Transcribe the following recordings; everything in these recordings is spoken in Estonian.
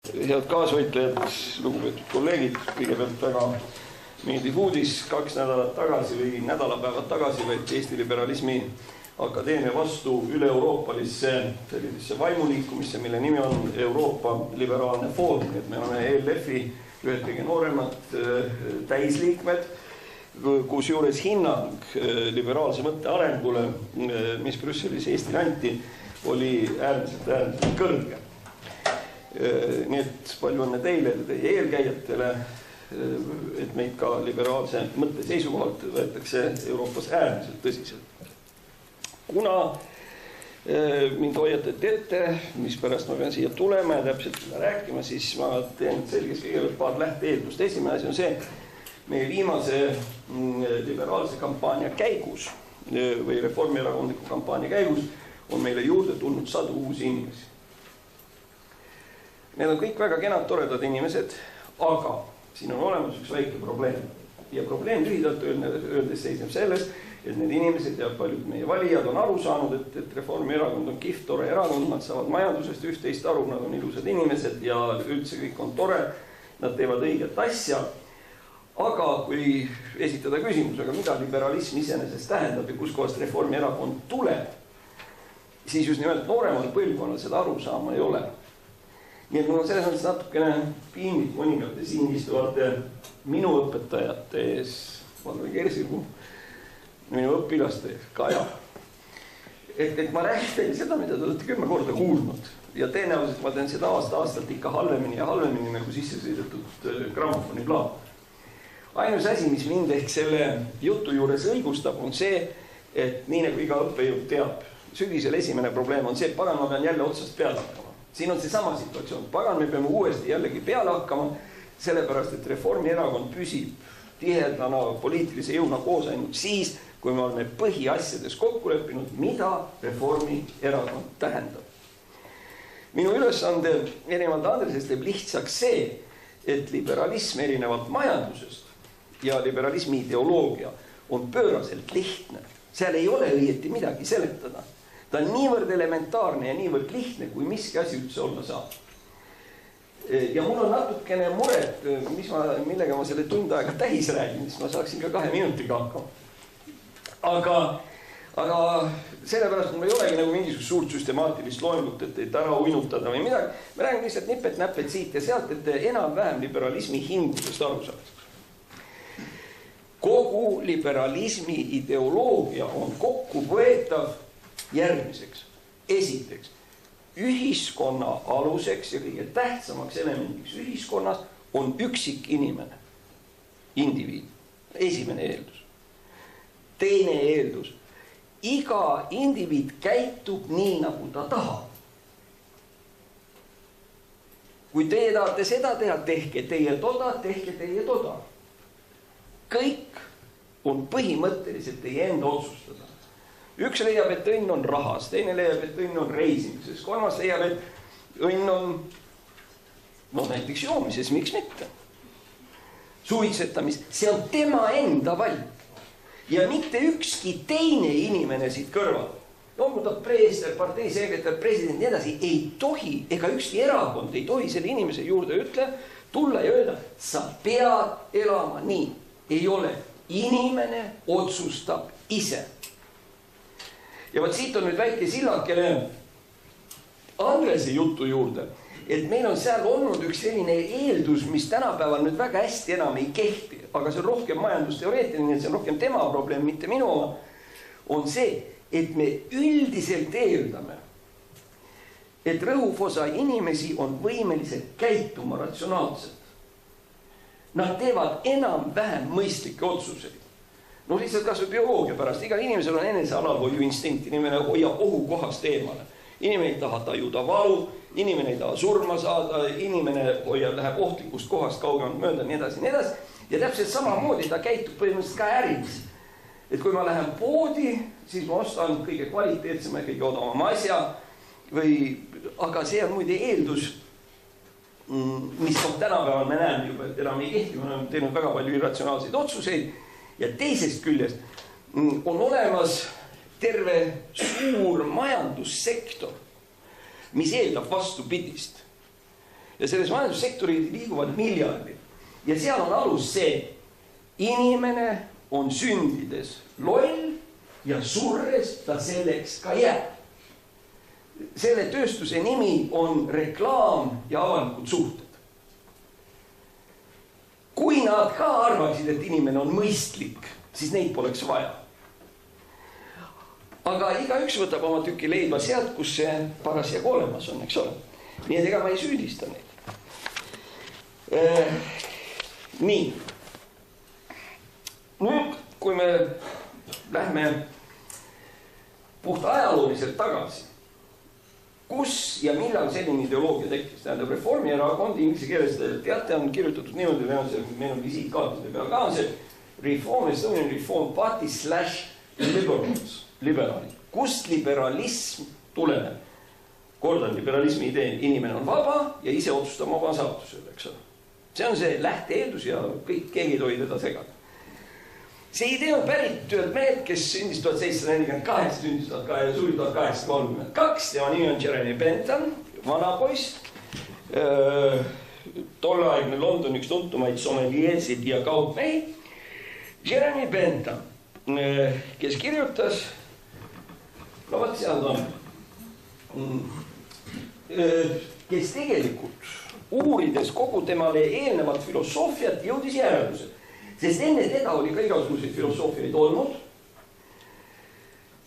Head kaasvõitlejad, lugupeetud kolleegid, kõigepealt väga meeldiv uudis. 2 nädalat tagasi või nädalapäevad tagasi võeti Eesti Liberalismi Akadeemia vastu üle-euroopalisse sellisesse vaimuliikumisse, mille nimi on Euroopa Liberaalne Foorum. Et me oleme ELF-i ühed kõige nooremad täisliikmed, kus juures hinnang liberaalse mõtte arengule, mis Brüsselis Eestile anti, oli äärmiselt kõrge. Nii et palju õnne teile ja teie eelkäijatele, et meid ka liberaalse mõtte seisukohalt võetakse Euroopas äärmiselt tõsiselt. Kuna mind hoiatati ette, mispärast ma pean siia tulema ja täpselt rääkima, siis ma teen selgeks kõigepealt paar lähteeldust. Esimene asi on see, meie viimase liberaalse kampaania käigus või reformierakondliku kampaania käigus on meile juurde tulnud 100 uusi inimesi. Need on kõik väga kenad, toredad inimesed, aga siin on olemas üks väike probleem. Ja probleem lühidalt öeldes seisneb selles, et need inimesed ja paljud meie valijad on aru saanud, et Reformierakond on kihvt, tore erakond, nad saavad majandusest üht-teist aru, nad on ilusad inimesed ja üldse kõik on tore, nad teevad õiget asja. Aga kui esitada küsimus, aga mida liberalism iseenesest tähendab ja kuskohast Reformierakond tuleb, siis just nimelt nooremal põlvkonnal seda aru saama ei ole. Nii et mul on selles mõttes natukene piinlik mõningate siin istuvate minu õpetajate ees, Valve Kersigu, minu õpilaste ees, Kaja. Et ma räägin teile seda, mida te olete 10 korda kuulnud. Ja tõenäoliselt ma teen seda aasta-aastalt ikka halvemini ja halvemini nagu sisse sõidetud grammofoni plaan. Ainus asi, mis mind ehk selle jutu juures õigustab, on see, et nii nagu iga õppejõud teab, sügisel esimene probleem on see, et pagan ma pean jälle otsast peale hakkama. Siin on see sama situatsioon. Pagan me peame uuesti jällegi peale hakkama, sellepärast, et Reformierakond püsib tihedana poliitilise jõuna koos ainult siis, kui me oleme põhiasjades kokku leppinud, mida Reformierakond tähendab. Minu ülesande erinevalt Andresest teeb lihtsaks see, et liberalism erinevalt majandusest ja liberalismi ideoloogia on pööraselt lihtne. Seal ei ole õieti midagi seletada. Ta on niivõrd elementaarne ja niivõrd lihtne, kui miski asi üldse olla saab. Ja mul on natukene muret, millega ma selle tund aega täis räägin, siis ma saaksin ka 2 minutiga hakkama. Aga sellepärast mul ei olegi nagu mingisugust suurt süstemaatilist loengut, et ära uinutada või midagi. Me räägime lihtsalt nipet-näpet siit ja sealt, et enam-vähem liberalismi hingudest aru saaks. Kogu liberalismi ideoloogia on kokku võetav järgmiseks. Esiteks, ühiskonna aluseks ja kõige tähtsamaks elemendiks ühiskonnas on üksik inimene, indiviid. Esimene eeldus. Teine eeldus. Iga indiviid käitub nii, nagu ta tahab. Kui teie tahate seda teha, tehke teie toda. Kõik on põhimõtteliselt teie enda otsustada. Üks leiab, et õnn on rahas, teine leiab, et õnn on reisimises, kolmas leiab, et õnn on näiteks joomises, miks mitte. Suitsetamis, see on tema enda valik. Ja mitte ükski teine inimene siit kõrval, olgu ta preester, parteisekretär, president, nii edasi, ei tohi, ega ükski erakond ei tohi selle inimese juurde tulla ja öelda, sa pead elama nii. Ei ole, inimene otsustab ise. Ja vaat siit on nüüd väike sillakene Andrese jutu juurde, et meil on seal olnud üks selline eeldus, mis tänapäeval nüüd väga hästi enam ei kehti, aga see on rohkem majandusteoreetiline, see on rohkem tema probleem, mitte minu oma, on see, et me üldiselt eeldame, et rõhuvosa inimesi on võimelised käituma ratsionaalselt. Nad teevad enam-vähem mõistlikke otsuseid. Lihtsalt kas või bioloogia pärast. Igal inimesel on enese alalhoiu instinkt. Inimene hoiab ohukohast eemale. Inimene ei taha tajuda valu, inimene ei taha surma saada, inimene läheb ohtlikust kohast kaugemalt mööda, nii edasi. Ja täpselt samamoodi ta käitub põhimõtteliselt ka äris. Et kui ma lähen poodi, siis ma ostan kõige kvaliteetsema ja kõige odavama asja. Aga see on muide eeldus, mis tänapäeval me näeme juba, et enam ei kehti, me oleme teinud väga palju irratsionaalseid otsuseid. Ja teisest küljest on olemas terve suur majandussektor, mis eeldab vastupidist. ja selles majandussektorid liiguvad miljardid. Ja seal on alus see, inimene on sündides loll ja surres ta selleks ka jääb. Selle tööstuse nimi on reklaam ja avalikud suhted. Kui nad ka arvaksid, et inimene on mõistlik, siis neid poleks vaja. Aga igaüks võtab oma tüki leiba sealt, kus see parasjagu olemas on, eks ole. Nii et ega ma ei süüdista neid. Nii. Nüüd, kui me lähme puht ajalooliselt tagasi, kus ja millal selline ideoloogia tekkis? Tähendab, Reformierakond inglise keeles teate on kirjutatud niimoodi, meil on visiitkaartide peal ka on see Reform, Estonian Reform Party / liberaalid. Kust liberalism tuleneb? Kordan, liberalismi idee, inimene on vaba ja ise otsustab oma saatusele, eks ole. See on see lähteeldus ja kõik keegi ei tohi teda segada. See idee on pärit ühelt mehed, kes sündis 1748, sündis 1832 ja suri 1832. Tema nimi on Jeremy Bentham, vanapoiss. Tolleaegne London üks tuntumaid sommeliersid ja kaupmehi. Jeremy Bentham, kes kirjutas, no vaat seal on, kes tegelikult uurides kogu temale eelnevat filosoofiat jõudis järeldused. Sest enne teda oli ka igasuguseid filosoofiaid olnud.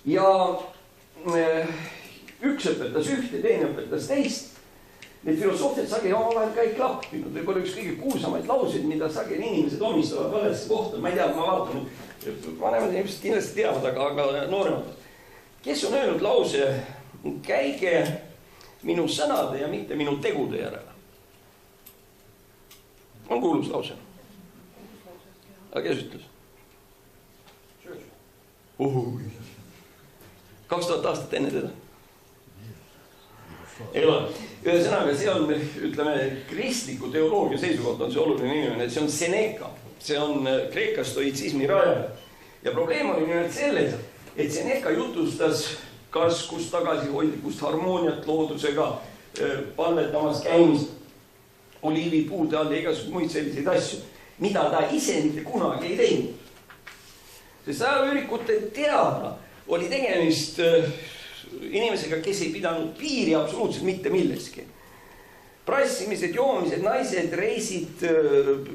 Ja üks õpetas ühte, teine õpetas teist. Need filosoofiad sageli omavahel ka ei klappinud. Võib-olla üks kõige kuulsamaid lauseid, mida sageli inimesed omistavad valesse kohta. Ma ei tea, ma vaatan, vanemad inimesed kindlasti teavad, aga nooremad. Kes on öelnud lause, käige minu sõnade ja mitte minu tegude järele? On kuulus lause. Aga kes ütles? 2000 aastat enne teda. Ühesõnaga, see on, ütleme, kristliku teoloogia seisukoht on see oluline inimene, et see on Seneca. See on Kreeka stoitsismi rajaja. Ja probleem oli nimelt selles, et Seneca jutustas karskust, tagasihoidlikust harmooniat loodusega, palvetamas käimist, oliivipuude all ja igasugused muid selliseid asju, mida ta ise mitte kunagi ei teinud. Sest ajalooürikutel teada oli tegemist inimesega, kes ei pidanud piiri absoluutselt mitte milleski. Prassimised, joomised, naised, reisid,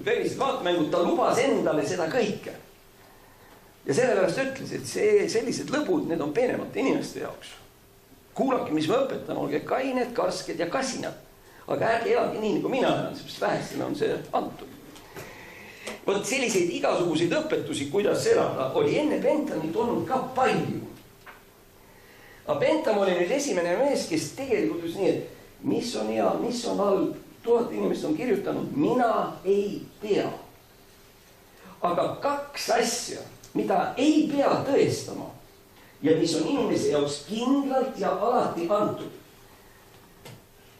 verised vaatmängud, ta lubas endale seda kõike. Ja sellepärast ütles, et sellised lõbud, need on peenemate inimeste jaoks. Kuulake, mis ma õpetan, olge kained, karsked ja kasinad. Aga ärge elage nii, nagu mina elan, sest vähestele on see antud. Võt selliseid igasuguseid õpetusi, kuidas elada, oli enne Benthamit olnud ka palju. Aga Bentham oli nüüd esimene mees, kes tegelikult ütles nii, et mis on hea, mis on halb. 1000 inimest on kirjutanud, mina ei tea. Aga kaks asja, mida ei pea tõestama ja mis on inimese jaoks kindlalt ja alati antud.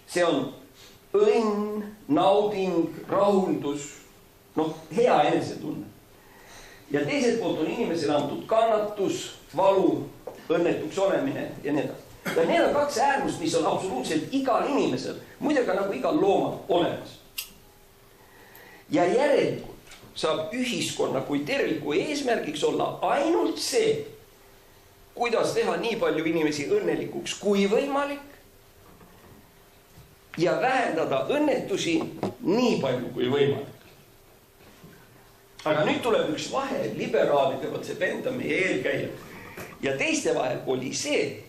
See on õnn, nauding, rahuldus, hea enesetunne. Ja teiselt poolt on inimesele antud kannatus, valu, õnnetuks olemine ja nii edasi. Ja need on kaks äärmust, mis on absoluutselt igal inimesel, muidega nagu igal loomal olemas. Ja järelikult saab ühiskonna kui terviku eesmärgiks olla ainult see, kuidas teha nii palju inimesi õnnelikuks kui võimalik ja vähendada õnnetusi nii palju kui võimalik. Aga nüüd tuleb üks vahe liberaalide, see Benthami eelkäija. Ja teiste vahel oli see,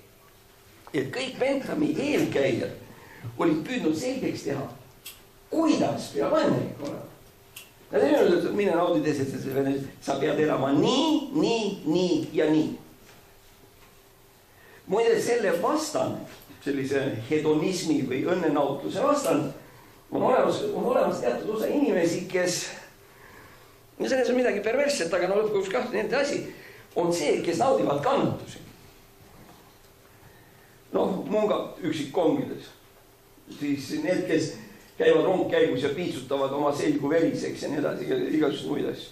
et kõik Benthami eelkäijad olid püüdnud selgeks teha, kuidas peab õnnelik olema. Nad ei öelnud, et mine naudides, et sa pead elama nii ja nii. Muide, selle vastan, sellise hedonismi või õnnenautluse vastan, on olemas teatud osa inimesi, kes, selles on midagi perversset, aga lõpuks kahte nende asi, on see, kes naudivad kannatusi. Mungad üksikkongides. Siis need, kes käivad rongkäigus ja piitsutavad oma selgu veriseks ja nii edasi, igasugused muid asju.